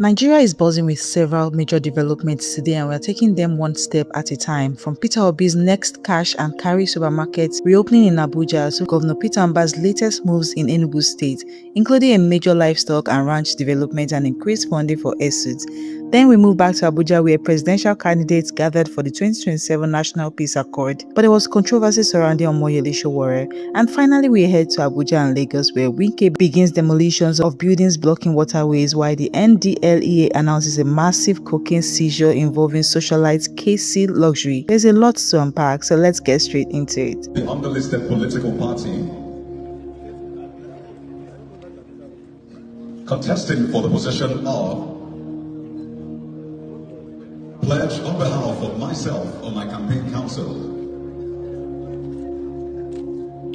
Nigeria is buzzing with several major developments today, and we're taking them one step at a time. From Peter Obi's next cash and carry supermarket reopening in Abuja to Governor Peter Mbah's latest moves in Enugu State, including a major livestock and ranch development and increased funding for airsuits. Then we move back to Abuja, where presidential candidates gathered for the 2027 National Peace Accord, but there was controversy surrounding Omoyele Sowore. And finally, we head to Abuja and Lagos, where Wike begins demolitions of buildings blocking waterways, while the NDLEA announces a massive cocaine seizure involving socialite KC Luxury. There's a lot to unpack, so let's get straight into it. The underlisted political party contesting for the position of pledge on behalf of myself or my campaign council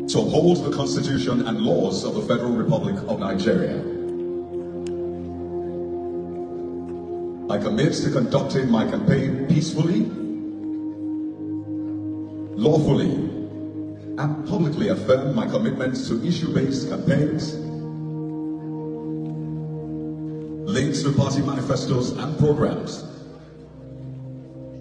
to uphold the Constitution and laws of the Federal Republic of Nigeria. I commit to conducting my campaign peacefully, lawfully, and publicly affirm my commitment to issue-based campaigns linked to party manifestos and programs.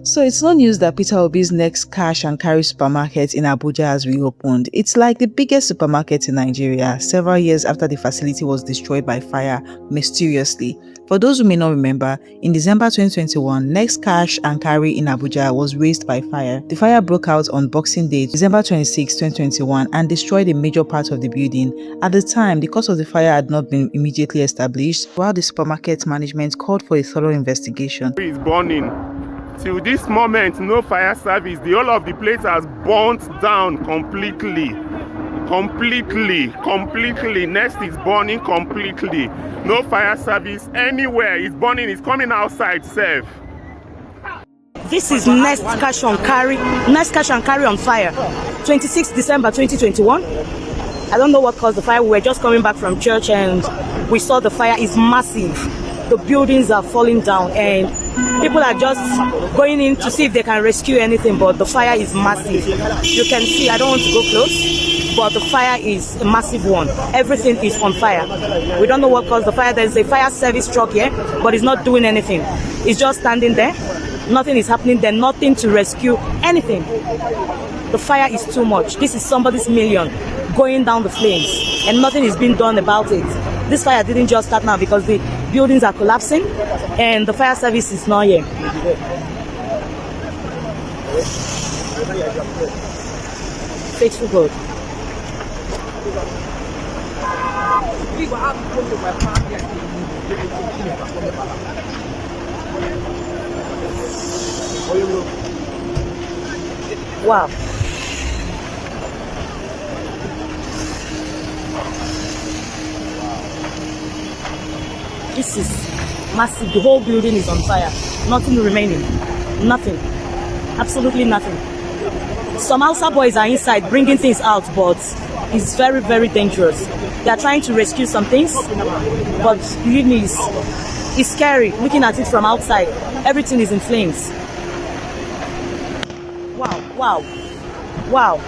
So it's no news that Peter Obi's next cash and carry supermarket in Abuja has reopened. It's like the biggest supermarket in Nigeria, several years after the facility was destroyed by fire mysteriously. For those who may not remember, in December 2021, next cash and carry in Abuja was razed by fire. The fire broke out on Boxing Day, December 26, 2021, and destroyed a major part of the building. At the time, the cause of the fire had not been immediately established, while the supermarket management called for a thorough investigation. It's burning. Till this moment, no fire service. The whole of the place has burnt down completely. Next is burning completely. No fire service anywhere. It's burning. It's coming outside, safe. This is next cash and carry on fire. 26 December 2021. I don't know what caused the fire. We were just coming back from church and we saw the fire is massive. The buildings are falling down and people are just going in to see if they can rescue anything, but the fire is massive. You can see, I don't want to go close, but the fire is a massive one. Everything is on fire. We don't know what caused the fire. There's a fire service truck here, but it's not doing anything. It's just standing there. Nothing is happening there, nothing to rescue, anything. The fire is too much. This is somebody's million going down the flames and nothing is being done about it. This fire didn't just start now because the buildings are collapsing and the fire service is not here. Faithful God. Wow. This is massive. The whole building is on fire. Nothing remaining. Nothing. Absolutely nothing. Some Hausa boys are inside bringing things out, but it's very, very dangerous. They are trying to rescue some things, but believe me, it's scary looking at it from outside. Everything is in flames. Wow, wow, wow.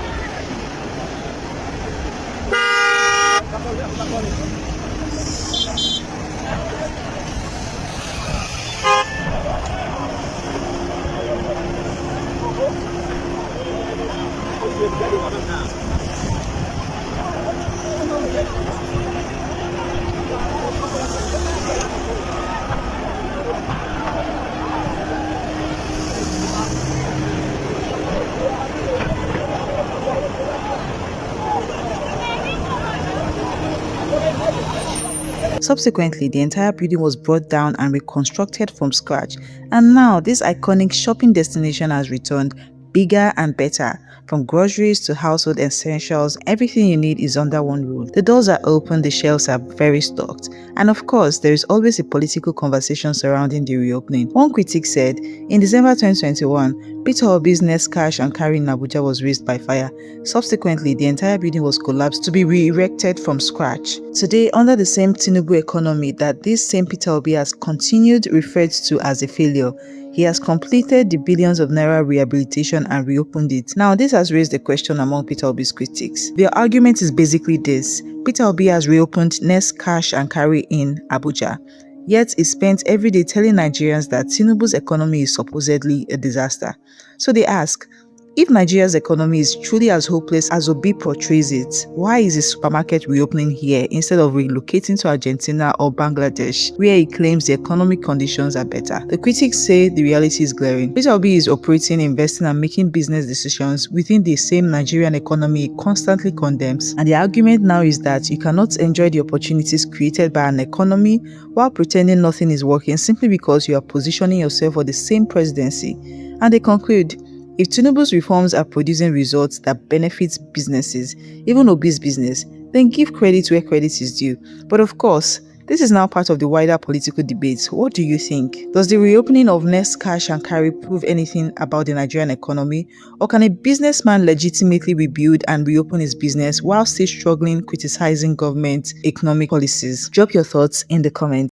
Subsequently, the entire building was brought down and reconstructed from scratch, and now this iconic shopping destination has returned bigger and better. From groceries to household essentials, everything you need is under one roof. The doors are open, the shelves are very stocked, and of course, there is always a political conversation surrounding the reopening. One critic said, in December 2021, Peter Obi's next cash and carry in Abuja was razed by fire. Subsequently, the entire building was collapsed to be re-erected from scratch. Today, under the same Tinubu economy that this same Peter Obi has continued referred to as a failure, he has completed the billions of naira rehabilitation and reopened it. Now, this has raised a question among Peter Obi's critics. Their argument is basically this: Peter Obi has reopened next cash and carry in Abuja. yet he spent every day telling Nigerians that Tinubu's economy is supposedly a disaster. So they ask, if Nigeria's economy is truly as hopeless as Obi portrays it, why is his supermarket reopening here instead of relocating to Argentina or Bangladesh, where he claims the economic conditions are better? The critics say the reality is glaring. Peter Obi is operating, investing, and making business decisions within the same Nigerian economy he constantly condemns. And the argument now is that you cannot enjoy the opportunities created by an economy while pretending nothing is working simply because you are positioning yourself for the same presidency. And they conclude, if Tinubu's reforms are producing results that benefits businesses, even Obi's business, then give credit where credit is due. But of course, this is now part of the wider political debate. What do you think? Does the reopening of Nest Cash and Carry prove anything about the Nigerian economy? Or can a businessman legitimately rebuild and reopen his business while still struggling criticizing government economic policies? Drop your thoughts in the comments.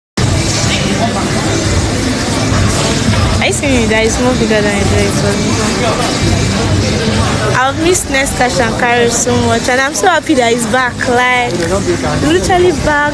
I think that is more bigger than I thought it was. I've missed Nest Cash and Carry so much, and I'm so happy that it's back. Like, literally back.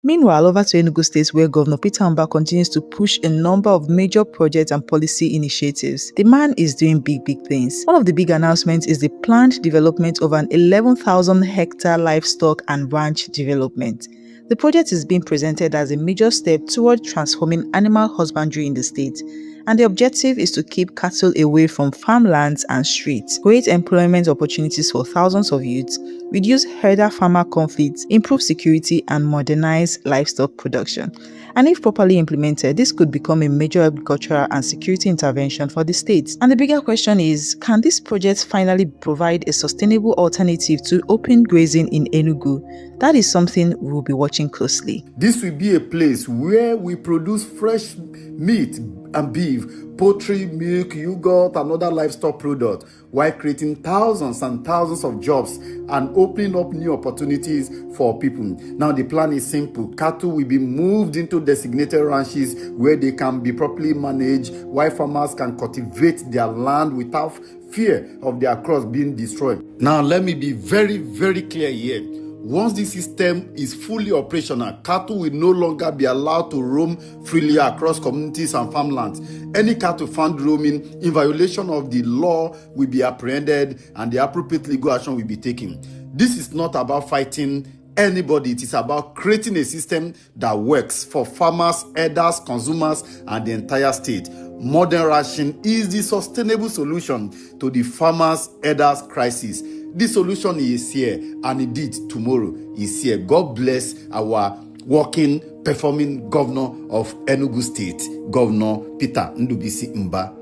Meanwhile, over to Enugu State, where Governor Peter Mbah continues to push a number of major projects and policy initiatives. The man is doing big things. One of the big announcements is the planned development of an 11,000-hectare livestock and ranch development. The project is being presented as a major step toward transforming animal husbandry in the state, and the objective is to keep cattle away from farmlands and streets, create employment opportunities for thousands of youths, reduce herder-farmer conflicts, improve security, and modernize livestock production. And if properly implemented, this could become a major agricultural and security intervention for the state. And the bigger question is, can this project finally provide a sustainable alternative to open grazing in Enugu? That is something we'll be watching closely. This will be a place where we produce fresh meat and beef, poultry, milk, yogurt, and other livestock products, while creating thousands and thousands of jobs and opening up new opportunities for people. Now, the plan is simple. Cattle will be moved into designated ranches where they can be properly managed, while farmers can cultivate their land without fear of their crops being destroyed. Now, let me be very clear here. Once the system is fully operational, cattle will no longer be allowed to roam freely across communities and farmlands. Any cattle found roaming in violation of the law will be apprehended and the appropriate legal action will be taken. This is not about fighting anybody. It is about creating a system that works for farmers, herders, consumers, and the entire state. Modern ration is the sustainable solution to the farmers' herders crisis. The solution is here, and indeed tomorrow is here. God bless our working, performing governor of Enugu State, Governor Peter Ndubisi Mbah.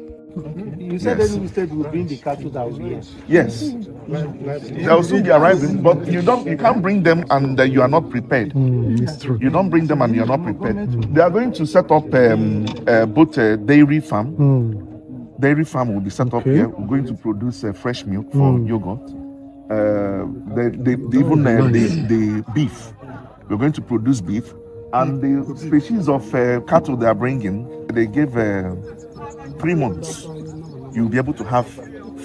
You said Enugu State will bring the cattle that will be here. Yes, they'll soon be arriving, but you can't bring them and you are not prepared. It's true. You don't bring them and you're not prepared. They are going to set up both a dairy farm. Dairy farm will be set up here. We're going to produce fresh milk for yogurt. The beef. We're going to produce beef, and the species of cattle they are bringing, they give 3 months. You'll be able to have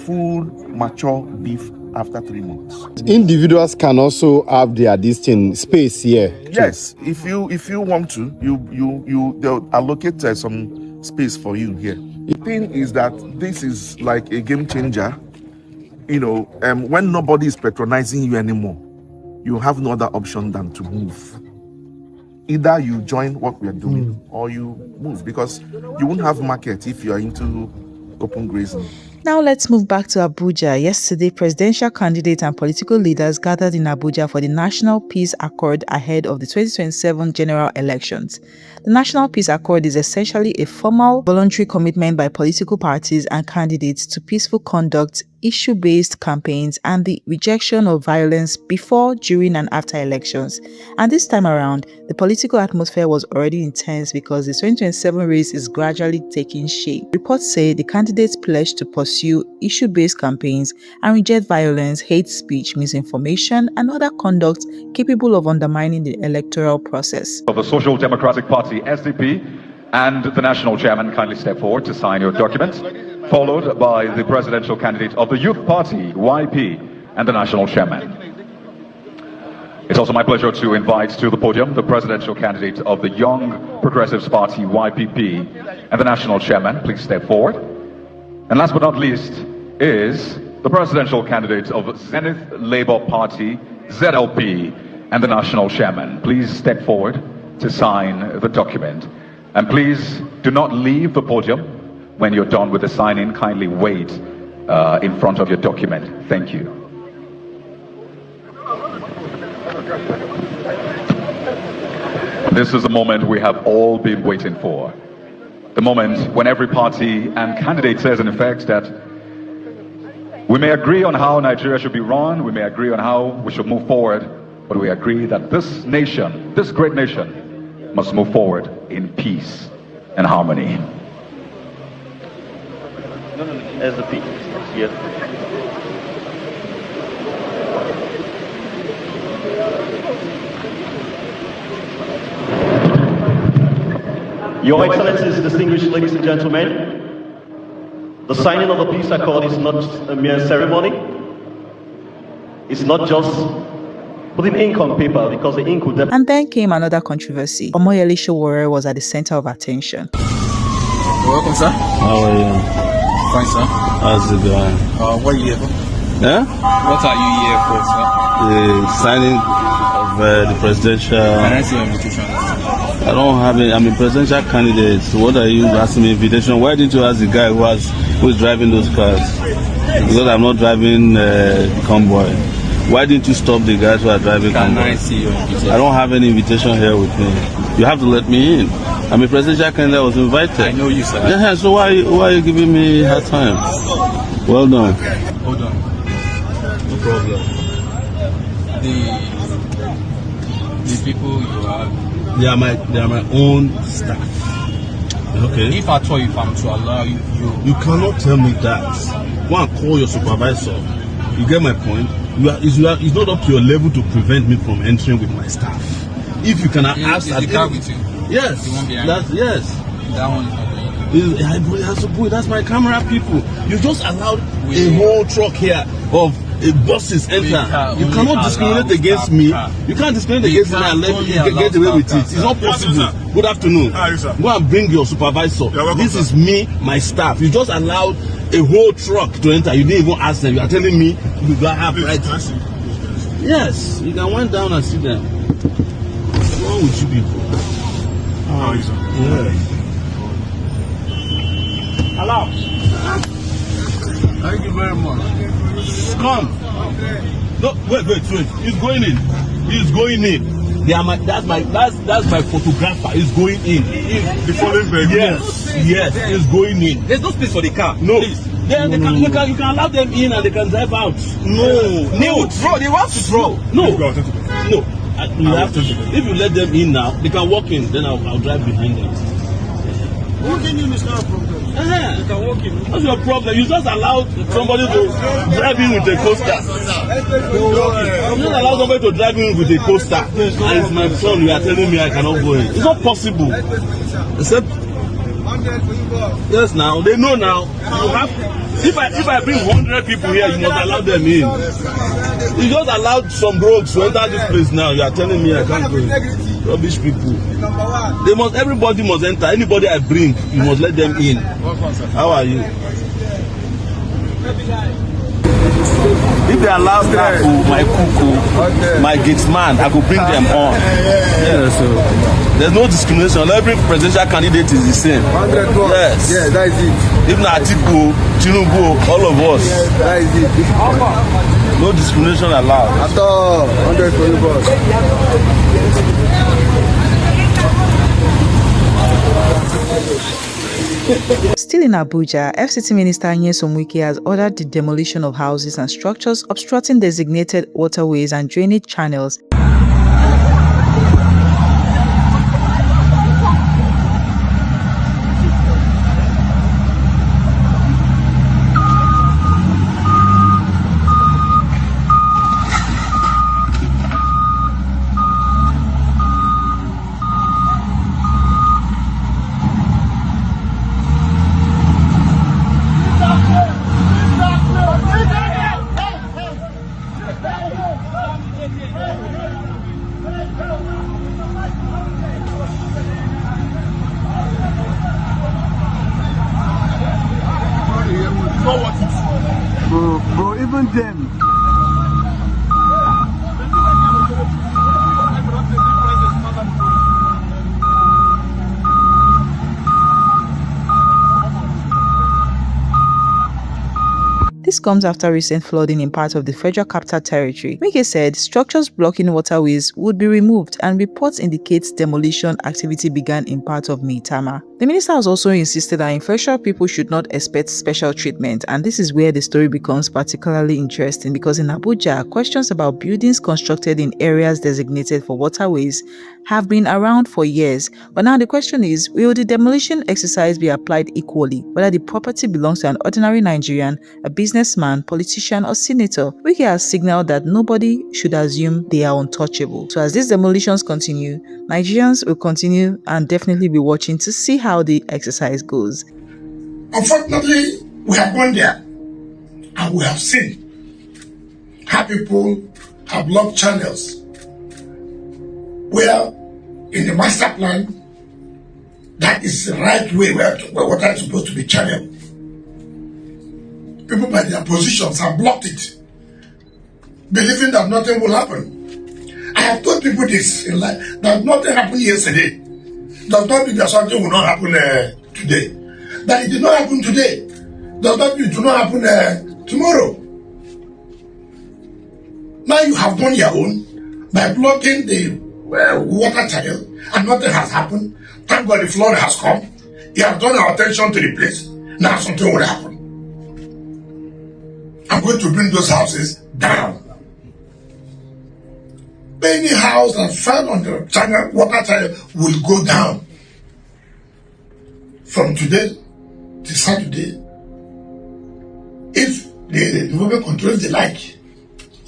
full mature beef after 3 months. Individuals can also have their distinct space here. Yes, if you want to, they'll allocate some space for you here. The thing is that this is like a game changer. You know, when nobody is patronizing you anymore, you have no other option than to move. Either you join what we are doing or you move, because you won't have market if you are into open grazing. Now let's move back to Abuja. Yesterday, presidential candidates and political leaders gathered in Abuja for the National Peace Accord ahead of the 2027 general elections. The The National Peace Accord is essentially a formal, voluntary commitment by political parties and candidates to peaceful conduct, issue-based campaigns, and the rejection of violence before, during, and after elections. And this time around, the political atmosphere was already intense because the 2027 race is gradually taking shape. Reports say the candidates pledged to pursue issue-based campaigns and reject violence, hate speech, misinformation, and other conduct capable of undermining the electoral process. Of the Social Democratic Party, SDP, and the national chairman kindly step forward to sign your documents, followed by the presidential candidate of the Youth Party, YP, and the national chairman. It's also my pleasure to invite to the podium the presidential candidate of the Young Progressives Party, YPP, and the national chairman. Please step forward. And last but not least is the presidential candidate of Zenith Labour Party, ZLP, and the national chairman. Please step forward to sign the document. And please do not leave the podium. When you're done with the signing, kindly wait in front of your document. Thank you. This is the moment we have all been waiting for. The moment when every party and candidate says, in effect, that we may agree on how Nigeria should be run, we may agree on how we should move forward, but we agree that this nation, this great nation, must move forward in peace and harmony. As the peace. Yes. Your Excellencies, distinguished ladies and gentlemen, the signing of the peace accord is not a mere ceremony. It's not just putting ink on paper, because the ink would And then came another controversy. Omoyele Sowore was at the center of attention. Welcome, sir. How are you? Fine, sir. How's it going? What are you here for? Yeah? What are you here for, sir? The signing of the presidential... Can I see your invitation? I don't have it. I'm a presidential candidate. So what are you asking me invitation? Why didn't you ask the guy who is driving those cars? Because I'm not driving the convoy. Why didn't you stop the guys who are driving convoy? Can I see your invitation? I don't have any invitation here with me. You have to let me in. I'm a presidential candidate. I was invited. I know you, sir. Yeah, so why are you giving me hard time? Well done. Hold on. No problem. The people you have, They are my own staff. Okay. if at all, if I'm to allow you, You cannot tell me that. Go and call your supervisor. You get my point? It's not up to your level to prevent me from entering with my staff. If you can ask... Is the car with you? Yes. The one behind Yes. That one is not going. It has to go. That's my camera people. You just allowed a whole truck here of buses enter. You cannot discriminate against me. You can't discriminate against me and let me get away with it. It's not possible. Good afternoon. Go and bring your supervisor. This is me, my staff. You just allowed a whole truck to enter. You didn't even ask them. You are telling me you don't have right. Yes, you can wind down and see them. What's wrong with you people? How are you, sir? Yeah. Hello. Thank you very much. Come. No, wait. He's going in. He's going in. That's my photographer. He's going in. The following vehicle? Yes, he's going in. There's no space for the car. No. Please. Then you can allow them in and they can drive out. No. They want to draw. No. If you let them in now, they can walk in. Then I'll drive behind them. Walking in is not a problem. You can walk in. What's your problem? You just allowed somebody to drive in with a coaster. You just allowed somebody to drive in with a coaster. And it's my son. You are telling me I cannot go in. It's not possible. Except, yes, now they know now. You have. If I bring 100 people here, you must allow them in. You just allowed some rogues to enter this place now. You are telling me I can't go in. Rubbish people. Everybody must enter. Anybody I bring, you must let them in. How are you? If they allow my cuckoo, my gate man, I could bring them on. Yeah, so there's no discrimination. Every presidential candidate is the same. Yes. Yeah, that is it. If not Atiku, Tinubu, all of us. Yes, that is it. No discrimination allowed. At all. 100 for you, boss. Still in Abuja, FCT Minister Nyesom Wike has ordered the demolition of houses and structures obstructing designated waterways and drainage channels. Bro, even them. This comes after recent flooding in parts of the Federal Capital Territory. Wike said structures blocking waterways would be removed and reports indicate demolition activity began in parts of Maitama. The minister has also insisted that influential people should not expect special treatment, and this is where the story becomes particularly interesting because in Abuja, questions about buildings constructed in areas designated for waterways have been around for years. But now the question is, will the demolition exercise be applied equally, whether the property belongs to an ordinary Nigerian, a businessman, politician, or senator? Wike has signaled that nobody should assume they are untouchable. So as these demolitions continue, Nigerians will continue and definitely be watching to see how the exercise goes. Unfortunately, we have gone there and we have seen how people have blocked channels where in the master plan, that is the right way where water is supposed to be channeled. People by their positions have blocked it, believing that nothing will happen. I have told people this in life, that nothing happened yesterday does not mean that something will not happen today. That it did not happen today does not mean it will not happen tomorrow. Now you have done your own by blocking the water channel and nothing has happened. Thank God the flood has come. You have done our attention to the place. Now something will happen. I'm going to bring those houses down. Any house that fell on the channel, water channel will go down. From today to Saturday, if the government controls the like,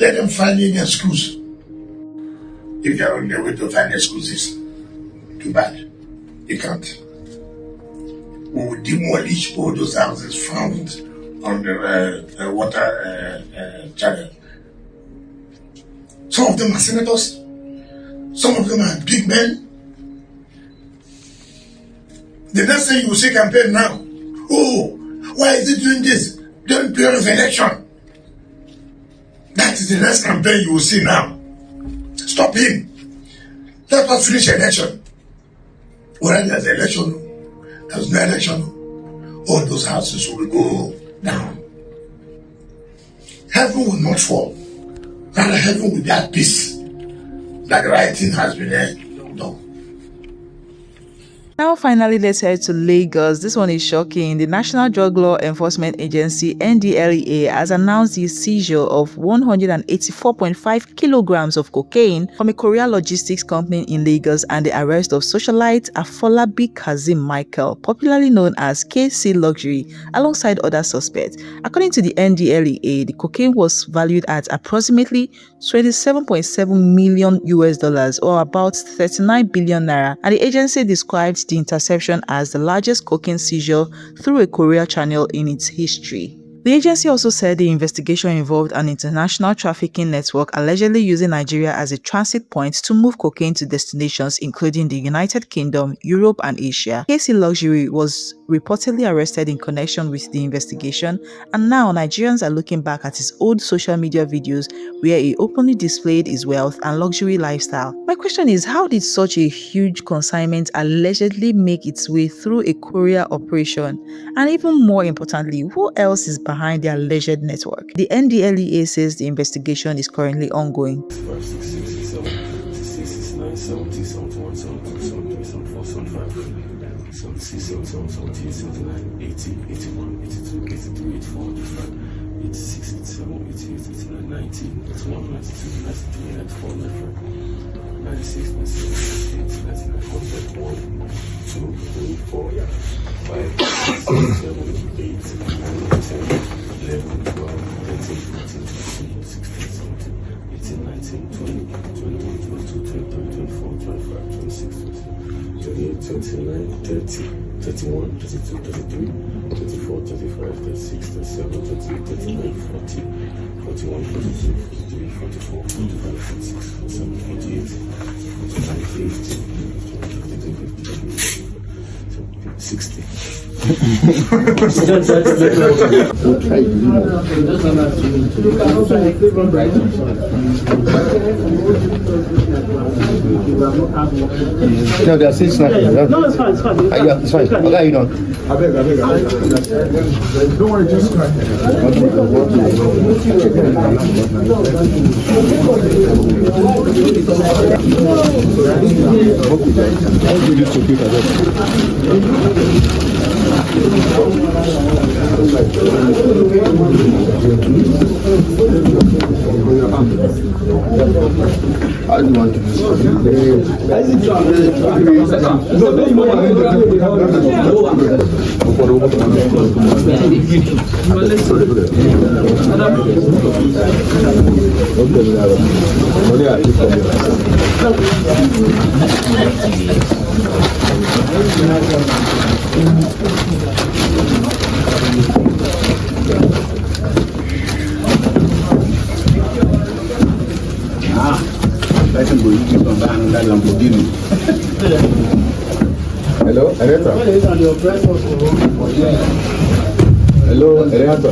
let them find any excuse. If they are on their way to find excuses, too bad. You can't. We will demolish all those houses found on the water channel. Some of them are senators. Some of them are big men. The next thing you will see campaign now. Oh, why is he doing this? During period of election. That is the next campaign you will see now. Stop him. Let us finish election. Whether there's an election, there's no election, all those houses will go down. Heaven will not fall. Rather, heaven will be at peace. That the right thing has been done. Now finally, let's head to Lagos. This one is shocking. The National Drug Law Enforcement Agency NDLEA has announced the seizure of 184.5 kilograms of cocaine from a courier logistics company in Lagos and the arrest of socialite Afolabi Kazeem Michael, popularly known as KC Luxury, alongside other suspects. According to the NDLEA, the cocaine was valued at approximately $27.7 million or about 39 billion naira, and the agency described the interception as the largest cocaine seizure through a courier channel in its history. The agency also said the investigation involved an international trafficking network allegedly using Nigeria as a transit point to move cocaine to destinations including the United Kingdom, Europe, and Asia. KC Luxury was reportedly arrested in connection with the investigation, and now Nigerians are looking back at his old social media videos where he openly displayed his wealth and luxury lifestyle. My question is, how did such a huge consignment allegedly make its way through a courier operation? And even more importantly, who else is behind the alleged network? The NDLEA says the investigation is currently ongoing. 5, 6, 7, 8, 9, 70, 71, 72, 73, 74, 75, 76, 76, 77, 78, 79, 80, 81, 82, 83, 84, 85, 86, 87, 88, 89, 90, 91, 92, 93, 94, 95, 96, 97, 98, 99, 100, 1, 2, 3, 4, 5, 6, 7, 8, 9, 10, 11, 12, 13, 14, 15, 16, 17, 18, 19, 20, 21, 22, 23, 24, 25, 26, 27, 28, 29, 30, 31, 32, 33, 34, 35, 36, 37, 38, 39, 40, 41, 42, 43, 44, 45, 46, 47, 48, 49, 50, 52, 53, 60. No, they're still snacking. No, it's fine, it's fine. Yeah, it's fine. Okay, how you doing? I beg. Don't worry, just crack How do you want to Hello, Ereta. Hello, Ereta.